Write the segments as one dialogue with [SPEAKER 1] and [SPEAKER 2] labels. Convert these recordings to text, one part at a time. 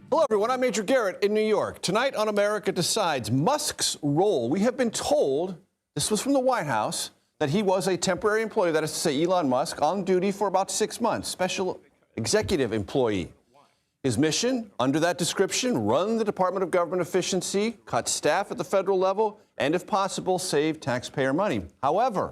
[SPEAKER 1] Hello, everyone. I'm Major Garrett in New York. Tonight on America Decides, Musk's role. We have been told, this was from the White House, that he was a temporary employee, that is to say Elon Musk, on duty for about 6 months, special executive employee. His mission, under that description, run the Department of Government Efficiency, cut staff at the federal level, and if possible, save taxpayer money. However,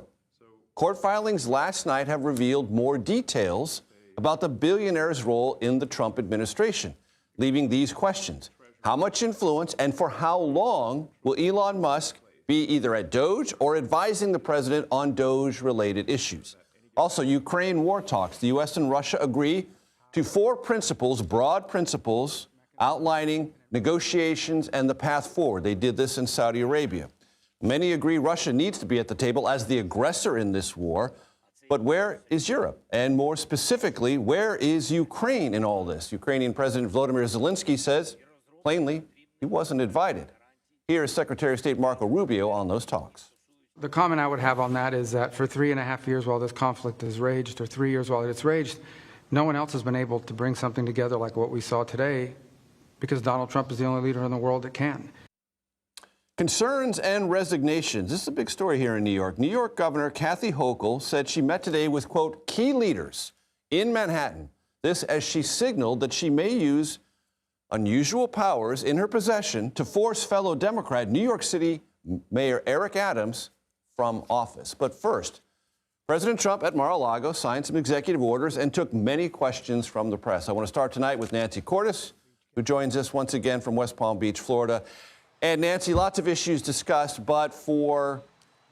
[SPEAKER 1] court filings last night have revealed more details about the billionaire's role in the Trump administration, leaving these questions. How much influence and for how long will Elon Musk be either at Doge or advising the president on Doge-related issues? Also, Ukraine war talks. The U.S. and Russia agree to 4 principles, broad principles, outlining negotiations and the path forward. They did this in Saudi Arabia. Many agree Russia needs to be at the table as the aggressor in this war. But where is Europe? And more specifically, where is Ukraine in all this? Ukrainian President Volodymyr Zelenskyy says, plainly, he wasn't invited. Here is Secretary of State Marco Rubio on those talks.
[SPEAKER 2] The comment I would have on that is that for 3.5 years while this conflict has raged, or 3 years while it's raged, no one else has been able to bring something together like what we saw today, because Donald Trump is the only leader in the world that can.
[SPEAKER 1] Concerns and resignations. This is a big story here in New York. New York Governor Kathy Hochul said she met today with, quote, key leaders in Manhattan. This as she signaled that she may use unusual powers in her possession to force fellow Democrat New York City Mayor Eric Adams from office. But first, President Trump at Mar-a-Lago signed some executive orders and took many questions from the press. I want to start tonight with Nancy Cordes, who joins us once again from West Palm Beach, Florida. And Nancy, lots of issues discussed, but for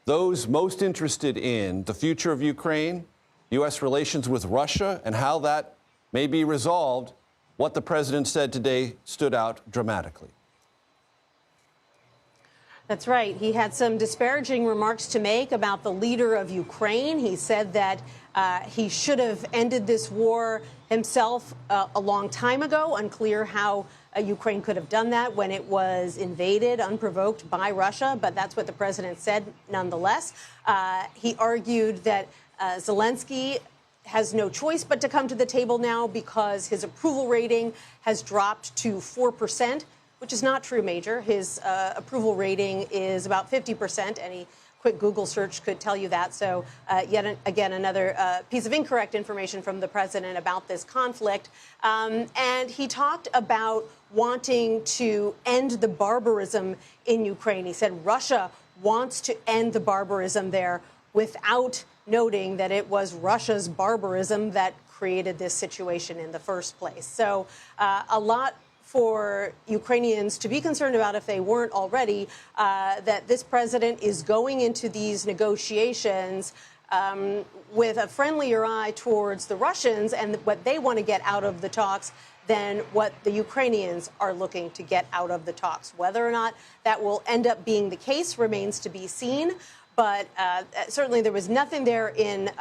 [SPEAKER 1] those most interested in the future of Ukraine, U.S. relations with Russia, and how that may be resolved, what the president said today stood out dramatically.
[SPEAKER 3] That's right. He had some disparaging remarks to make about the leader of Ukraine. He said that he should have ended this war himself a long time ago. Unclear how Ukraine could have done that when it was invaded unprovoked by Russia. But that's what the president said nonetheless. He argued that Zelenskyy has no choice but to come to the table now because his approval rating has dropped to 4%. Which is not true, Major. His approval rating is about 50%. Any quick Google search could tell you that. So yet again, another piece of incorrect information from the president about this conflict. And he talked about wanting to end the barbarism in Ukraine. He said Russia wants to end the barbarism there without noting that it was Russia's barbarism that created this situation in the first place. So a lot for Ukrainians to be concerned about, if they weren't already, that this president is going into these negotiations with a friendlier eye towards the Russians and what they want to get out of the talks than what the Ukrainians are looking to get out of the talks. Whether or not that will end up being the case remains to be seen. But certainly there was nothing there in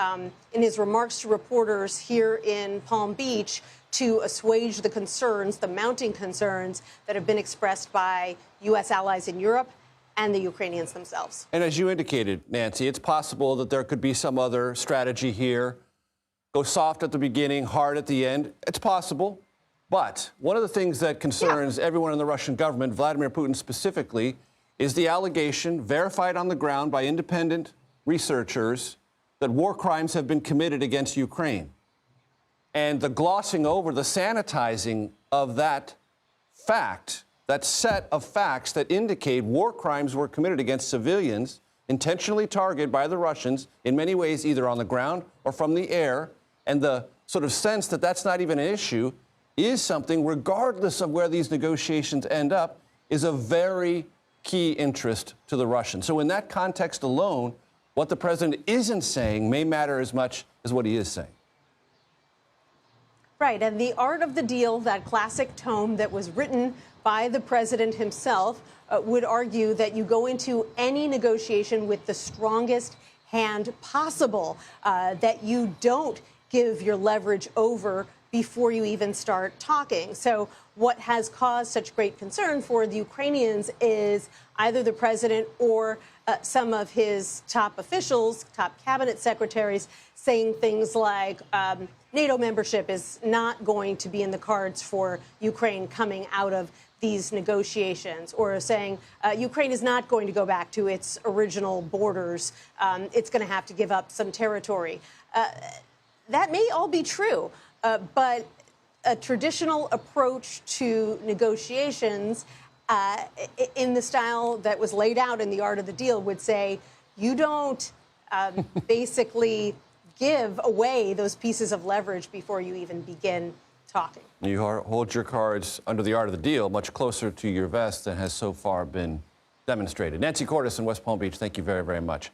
[SPEAKER 3] his remarks to reporters here in Palm Beach to assuage the concerns, the mounting concerns that have been expressed by U.S. allies in Europe and the Ukrainians themselves.
[SPEAKER 1] And as you indicated, Nancy, it's possible that there could be some other strategy here. Go soft at the beginning, hard at the end. It's possible. But one of the things that concerns everyone in the Russian government, Vladimir Putin specifically, is the allegation, verified on the ground by independent researchers, that war crimes have been committed against Ukraine. And the glossing over, the sanitizing of that fact, that set of facts that indicate war crimes were committed against civilians, intentionally targeted by the Russians, in many ways either on the ground or from the air, and the sort of sense that that's not even an issue is something, regardless of where these negotiations end up, is a very key interest to the Russians. So in that context alone, what the president isn't saying may matter as much as what he is saying.
[SPEAKER 3] Right, and The Art of the Deal, that classic tome that was written by the president himself, would argue that you go into any negotiation with the strongest hand possible, that you don't give your leverage over before you even start talking. So what has caused such great concern for the Ukrainians is either the president or some of his top officials, top cabinet secretaries, saying things like NATO membership is not going to be in the cards for Ukraine coming out of these negotiations, or saying Ukraine is not going to go back to its original borders. It's going to have to give up some territory. That may all be true, but a traditional approach to negotiations in the style that was laid out in The Art of the Deal would say you don't basically give away those pieces of leverage before you even begin talking.
[SPEAKER 1] You hold your cards under the art of the deal much closer to your vest than has so far been demonstrated. Nancy Cordes in West Palm Beach, thank you very, very much.